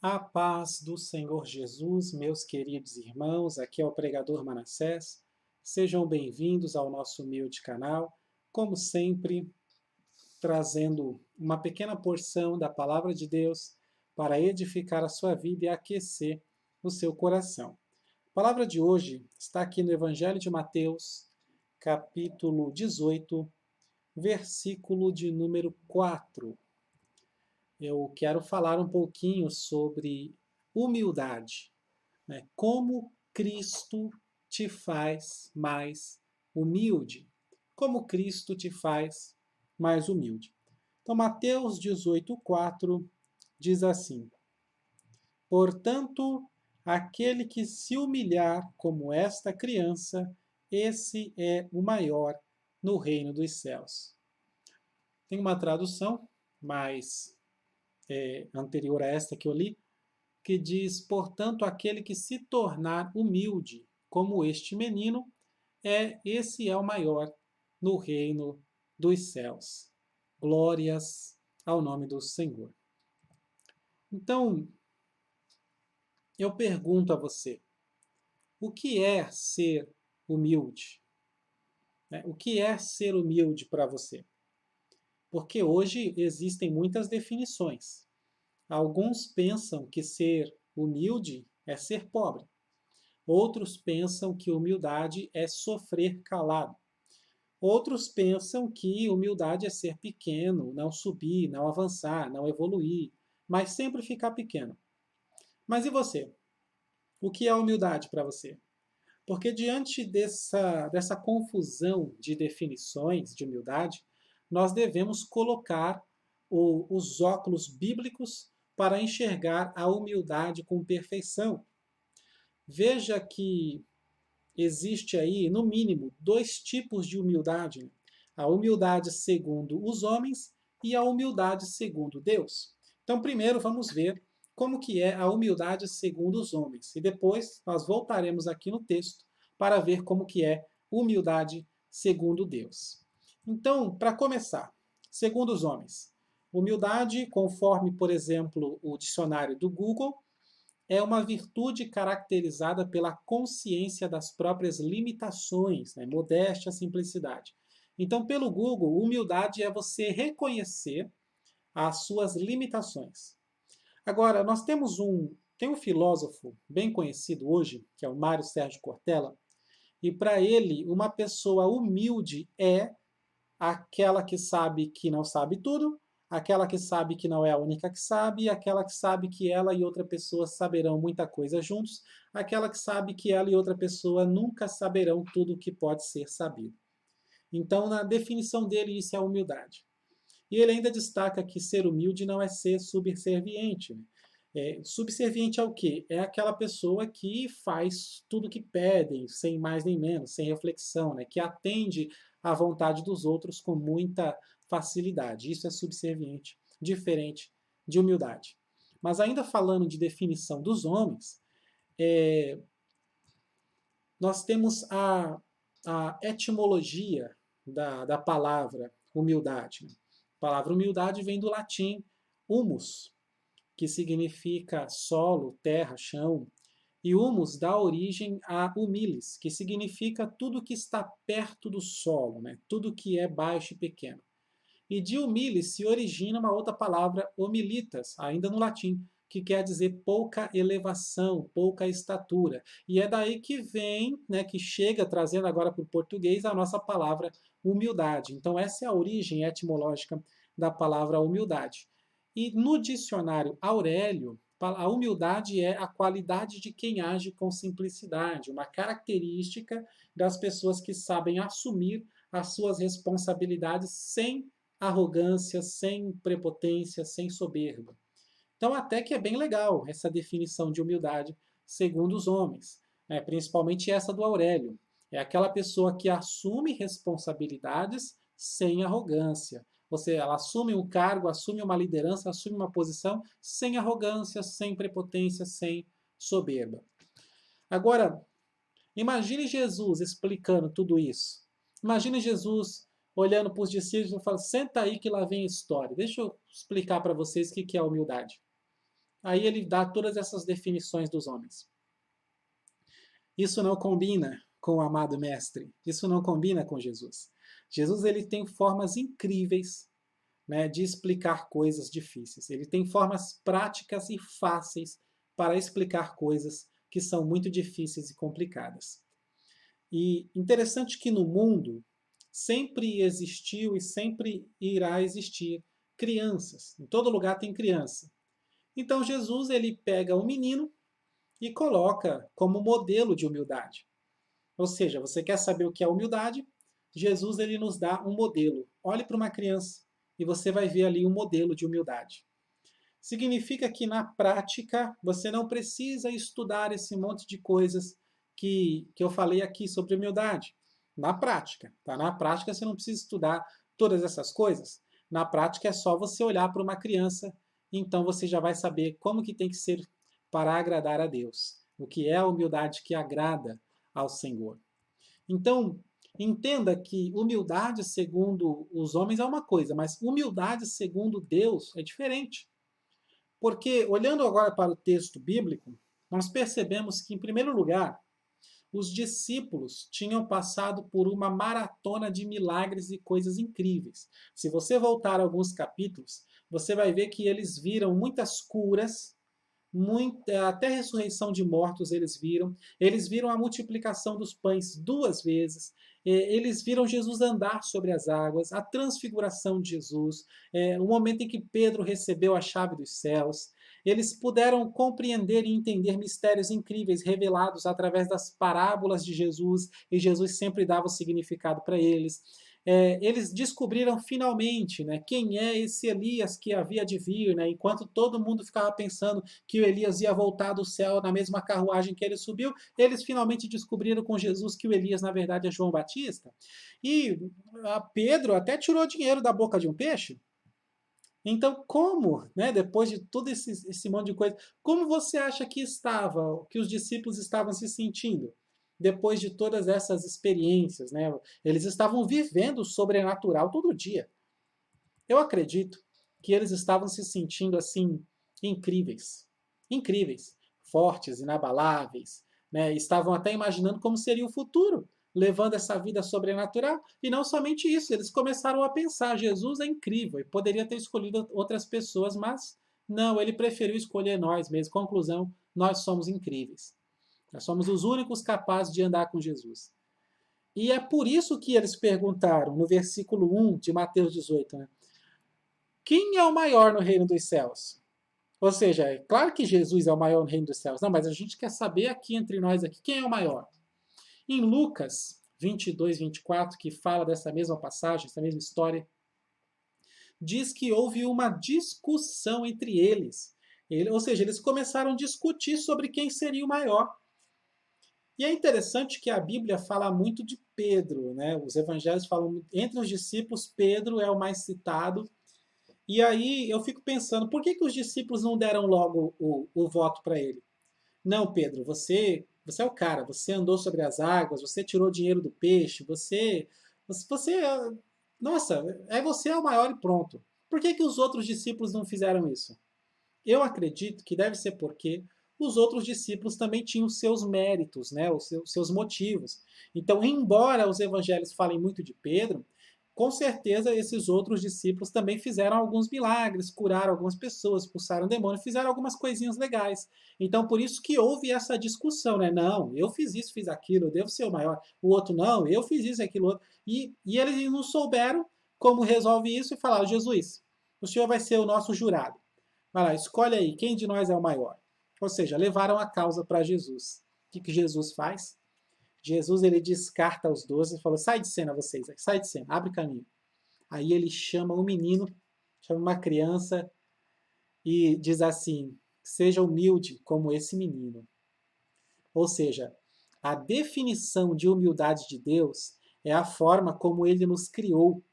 A paz do Senhor Jesus, meus queridos irmãos, aqui é o pregador Manassés. Sejam bem-vindos ao nosso humilde canal, como sempre, trazendo uma pequena porção da palavra de Deus para edificar a sua vida e aquecer o seu coração. A palavra de hoje está aqui no Evangelho de Mateus, capítulo 18, versículo de número 4. Eu quero falar um pouquinho sobre humildade, né? Como Cristo te faz mais humilde. Como Cristo te faz mais humilde. Então, Mateus 18,4 diz assim: Portanto, aquele que se humilhar como esta criança, esse é o maior no reino dos céus. Tem uma tradução mais anterior a esta que eu li, que diz: portanto, aquele que se tornar humilde como este menino, esse é o maior no reino dos céus. Glórias ao nome do Senhor. Então, eu pergunto a você, o que é ser humilde? O que é ser humilde para você? Porque hoje existem muitas definições. Alguns pensam que ser humilde é ser pobre. Outros pensam que humildade é sofrer calado. Outros pensam que humildade é ser pequeno, não subir, não avançar, não evoluir, mas sempre ficar pequeno. Mas e você? O que é humildade para você? Porque diante dessa confusão de definições de humildade, nós devemos colocar os óculos bíblicos para enxergar a humildade com perfeição. Veja que existe aí, no mínimo, dois tipos de humildade: a humildade segundo os homens e a humildade segundo Deus. Então, primeiro vamos ver como que é a humildade segundo os homens, e depois nós voltaremos aqui no texto para ver como que é humildade segundo Deus. Então, para começar, segundo os homens, humildade, conforme, por exemplo, o dicionário do Google, é uma virtude caracterizada pela consciência das próprias limitações, né? Modéstia, simplicidade. Então, pelo Google, humildade é você reconhecer as suas limitações. Agora, nós tem um filósofo bem conhecido hoje, que é o Mário Sérgio Cortella, e para ele, uma pessoa humilde é aquela que sabe que não sabe tudo, aquela que sabe que não é a única que sabe, aquela que sabe que ela e outra pessoa saberão muita coisa juntos, aquela que sabe que ela e outra pessoa nunca saberão tudo o que pode ser sabido. Então, na definição dele, isso é a humildade. E ele ainda destaca que ser humilde não é ser subserviente. Né? Subserviente ao quê? É aquela pessoa que faz tudo o que pedem, sem mais nem menos, sem reflexão, né? Que atende à vontade dos outros com muita facilidade. Isso é subserviente, diferente de humildade. Mas ainda falando de definição dos homens, nós temos a etimologia da palavra humildade. A palavra humildade vem do latim humus, que significa solo, terra, chão, e humus dá origem a humilis, que significa tudo que está perto do solo, né? Tudo que é baixo e pequeno. E de humilis se origina uma outra palavra, humilitas, ainda no latim, que quer dizer pouca elevação, pouca estatura. E é daí que vem, né, que chega trazendo agora para o português a nossa palavra humildade. Então essa é a origem etimológica da palavra humildade. E no dicionário Aurélio, a humildade é a qualidade de quem age com simplicidade, uma característica das pessoas que sabem assumir as suas responsabilidades sem arrogância, sem prepotência, sem soberba. Então, até que é bem legal essa definição de humildade segundo os homens, né? Principalmente essa do Aurélio. É aquela pessoa que assume responsabilidades sem arrogância. Ou seja, ela assume um cargo, assume uma liderança, assume uma posição sem arrogância, sem prepotência, sem soberba. Agora, imagine Jesus explicando tudo isso. Imagine Jesus olhando para os discípulos e falando: senta aí que lá vem a história. Deixa eu explicar para vocês o que é humildade. Aí ele dá todas essas definições dos homens. Isso não combina com o amado mestre. Isso não combina com Jesus. Jesus ele tem formas incríveis, né, de explicar coisas difíceis. Ele tem formas práticas e fáceis para explicar coisas que são muito difíceis e complicadas. E interessante que no mundo sempre existiu e sempre irá existir crianças. Em todo lugar tem criança. Então Jesus ele pega um menino e coloca como modelo de humildade. Ou seja, você quer saber o que é humildade? Jesus ele nos dá um modelo. Olhe para uma criança e você vai ver ali um modelo de humildade. Significa que na prática você não precisa estudar esse monte de coisas que eu falei aqui sobre humildade. Na prática, tá? Na prática você não precisa estudar todas essas coisas. Na prática é só você olhar para uma criança, então você já vai saber como que tem que ser para agradar a Deus. O que é a humildade que agrada ao Senhor. Então, entenda que humildade segundo os homens é uma coisa, mas humildade segundo Deus é diferente. Porque, olhando agora para o texto bíblico, nós percebemos que, em primeiro lugar, os discípulos tinham passado por uma maratona de milagres e coisas incríveis. Se você voltar a alguns capítulos, você vai ver que eles viram muitas curas, até ressurreição de mortos eles viram a multiplicação dos pães 2 vezes, eles viram Jesus andar sobre as águas, a transfiguração de Jesus, o momento em que Pedro recebeu a chave dos céus, eles puderam compreender e entender mistérios incríveis revelados através das parábolas de Jesus, e Jesus sempre dava o significado para eles. Eles descobriram finalmente, né, quem é esse Elias que havia de vir, né, enquanto todo mundo ficava pensando que o Elias ia voltar do céu na mesma carruagem que ele subiu, eles finalmente descobriram com Jesus que o Elias, na verdade, é João Batista. E Pedro até tirou dinheiro da boca de um peixe. Então, como, né, depois de todo esse monte de coisa, como você acha que os discípulos estavam se sentindo? Depois de todas essas experiências, né? Eles estavam vivendo o sobrenatural todo dia. Eu acredito que eles estavam se sentindo assim incríveis, incríveis, fortes, inabaláveis, né? Estavam até imaginando como seria o futuro, levando essa vida sobrenatural. E não somente isso, eles começaram a pensar: Jesus é incrível e poderia ter escolhido outras pessoas, mas não, ele preferiu escolher nós mesmos. Conclusão: nós somos incríveis. Nós somos os únicos capazes de andar com Jesus. E é por isso que eles perguntaram no versículo 1 de Mateus 18, né? Quem é o maior no reino dos céus? Ou seja, é claro que Jesus é o maior no reino dos céus. Não, mas a gente quer saber aqui entre nós aqui quem é o maior. Em Lucas 22, 24, que fala dessa mesma passagem, essa mesma história, diz que houve uma discussão entre eles. Ou seja, eles começaram a discutir sobre quem seria o maior. E é interessante que a Bíblia fala muito de Pedro, né? Os evangelhos falam, entre os discípulos, Pedro é o mais citado. E aí eu fico pensando, por que os discípulos não deram logo o voto para ele? Não, Pedro, você é o cara, você andou sobre as águas, você tirou dinheiro do peixe, nossa, você é o maior e pronto. Por que os outros discípulos não fizeram isso? Eu acredito que deve ser porque os outros discípulos também tinham seus méritos, né, os seus motivos. Então, embora os evangelhos falem muito de Pedro, com certeza esses outros discípulos também fizeram alguns milagres, curaram algumas pessoas, expulsaram demônios, fizeram algumas coisinhas legais. Então, por isso que houve essa discussão, né? Não, eu fiz isso, fiz aquilo, eu devo ser o maior. O outro, não, eu fiz isso, aquilo, outro. E eles não souberam como resolve isso e falaram: Jesus, o senhor vai ser o nosso jurado. Vai lá, escolhe aí, quem de nós é o maior? Ou seja, levaram a causa para Jesus. O que Jesus faz? Jesus ele descarta os 12 e falou: sai de cena vocês, sai de cena, abre caminho. Aí ele chama um menino, chama uma criança e diz assim: seja humilde como esse menino. Ou seja, a definição de humildade de Deus é a forma como ele nos criou.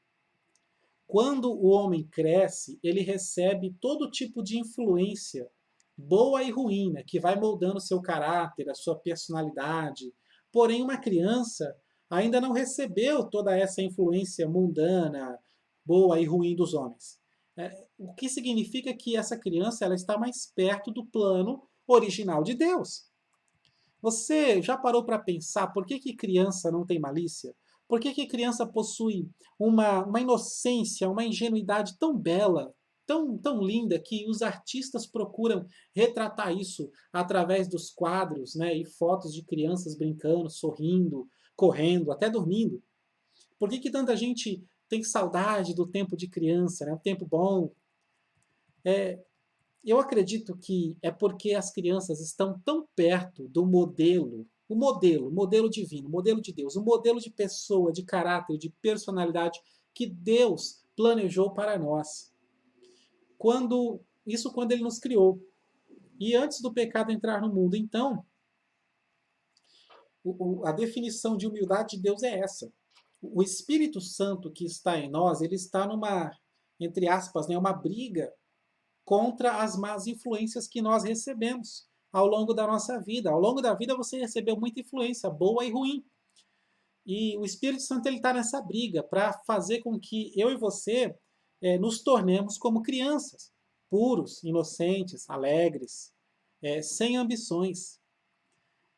Quando o homem cresce, ele recebe todo tipo de influência, boa e ruim, né, que vai moldando seu caráter, a sua personalidade. Porém, uma criança ainda não recebeu toda essa influência mundana, boa e ruim dos homens. o que significa que essa criança ela está mais perto do plano original de Deus. Você já parou para pensar por que criança não tem malícia? Por que criança possui uma inocência, uma ingenuidade tão bela, tão linda, que os artistas procuram retratar isso através dos quadros, né, e fotos de crianças brincando, sorrindo, correndo, até dormindo? Por que tanta gente tem saudade do tempo de criança, né, um tempo bom? Eu acredito que é porque as crianças estão tão perto do modelo, o modelo divino, o modelo de Deus, o modelo de pessoa, de caráter, de personalidade que Deus planejou para nós. Quando ele nos criou. E antes do pecado entrar no mundo. Então, a definição de humildade de Deus é essa. O Espírito Santo que está em nós, ele está numa, entre aspas, né, uma briga contra as más influências que nós recebemos ao longo da nossa vida. Ao longo da vida você recebeu muita influência, boa e ruim. E o Espírito Santo está nessa briga para fazer com que eu e você nos tornemos como crianças, puros, inocentes, alegres, sem ambições.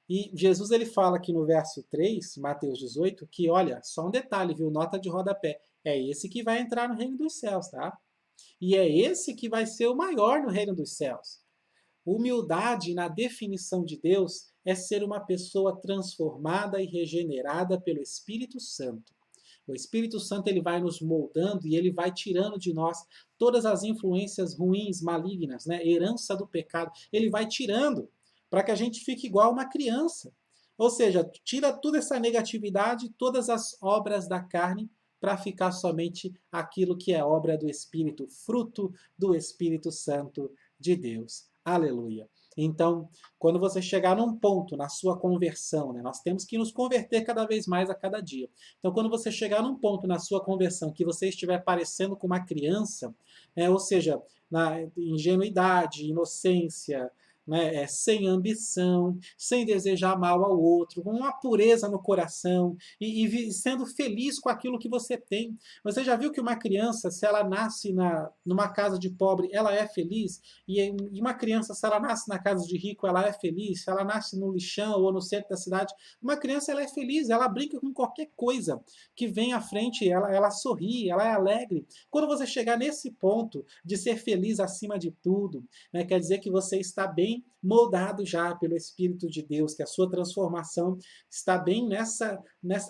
E Jesus ele fala aqui no verso 3, Mateus 18, que olha, só um detalhe, viu? Nota de rodapé. É esse que vai entrar no reino dos céus, tá? E é esse que vai ser o maior no reino dos céus. Humildade, na definição de Deus, é ser uma pessoa transformada e regenerada pelo Espírito Santo. O Espírito Santo ele vai nos moldando e ele vai tirando de nós todas as influências ruins, malignas, né? Herança do pecado. Ele vai tirando para que a gente fique igual uma criança. Ou seja, tira toda essa negatividade, todas as obras da carne, para ficar somente aquilo que é obra do Espírito, fruto do Espírito Santo de Deus. Aleluia. Então, quando você chegar num ponto na sua conversão, né, nós temos que nos converter cada vez mais a cada dia. Então, quando você chegar num ponto na sua conversão que você estiver parecendo com uma criança, ou seja, na ingenuidade, inocência, né, sem ambição, sem desejar mal ao outro, com uma pureza no coração e sendo feliz com aquilo que você tem. Você já viu que uma criança, se ela nasce numa casa de pobre, ela é feliz? E uma criança, se ela nasce na casa de rico, ela é feliz? Se ela nasce no lixão ou no centro da cidade, uma criança ela é feliz, ela brinca com qualquer coisa que vem à frente, ela sorri, ela é alegre. Quando você chegar nesse ponto de ser feliz acima de tudo, né, quer dizer que você está bem moldado já pelo Espírito de Deus, que a sua transformação está bem nessa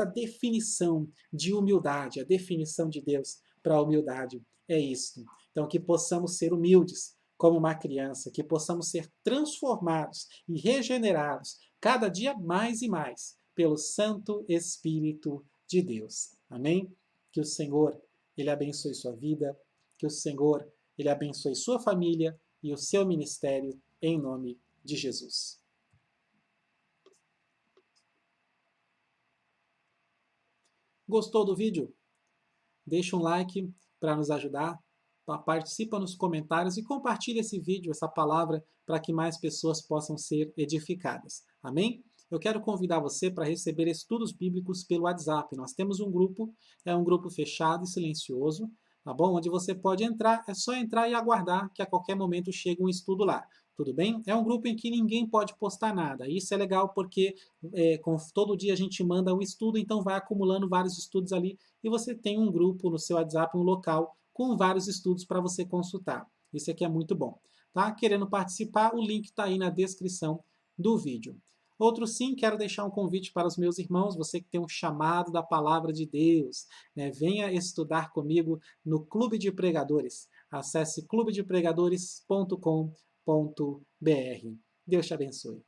definição de humildade. A definição de Deus para a humildade é isto. Então, que possamos ser humildes como uma criança, que possamos ser transformados e regenerados cada dia mais e mais pelo Santo Espírito de Deus. Amém? Que o Senhor, ele abençoe sua vida, que o Senhor, ele abençoe sua família e o seu ministério em nome de Jesus. Gostou do vídeo? Deixa um like para nos ajudar, participa nos comentários e compartilha esse vídeo, essa palavra, para que mais pessoas possam ser edificadas. Amém? Eu quero convidar você para receber estudos bíblicos pelo WhatsApp. Nós temos um grupo, é um grupo fechado e silencioso, tá bom? Onde você pode entrar, é só entrar e aguardar que a qualquer momento chegue um estudo lá. Tudo bem? É um grupo em que ninguém pode postar nada. Isso é legal porque todo dia a gente manda um estudo, então vai acumulando vários estudos ali e você tem um grupo no seu WhatsApp, um local com vários estudos para você consultar. Isso aqui é muito bom. Tá? Querendo participar, o link está aí na descrição do vídeo. Outro sim, quero deixar um convite para os meus irmãos, você que tem um chamado da palavra de Deus, né? Venha estudar comigo no Clube de Pregadores. Acesse clubedepregadores.com.br. Deus te abençoe.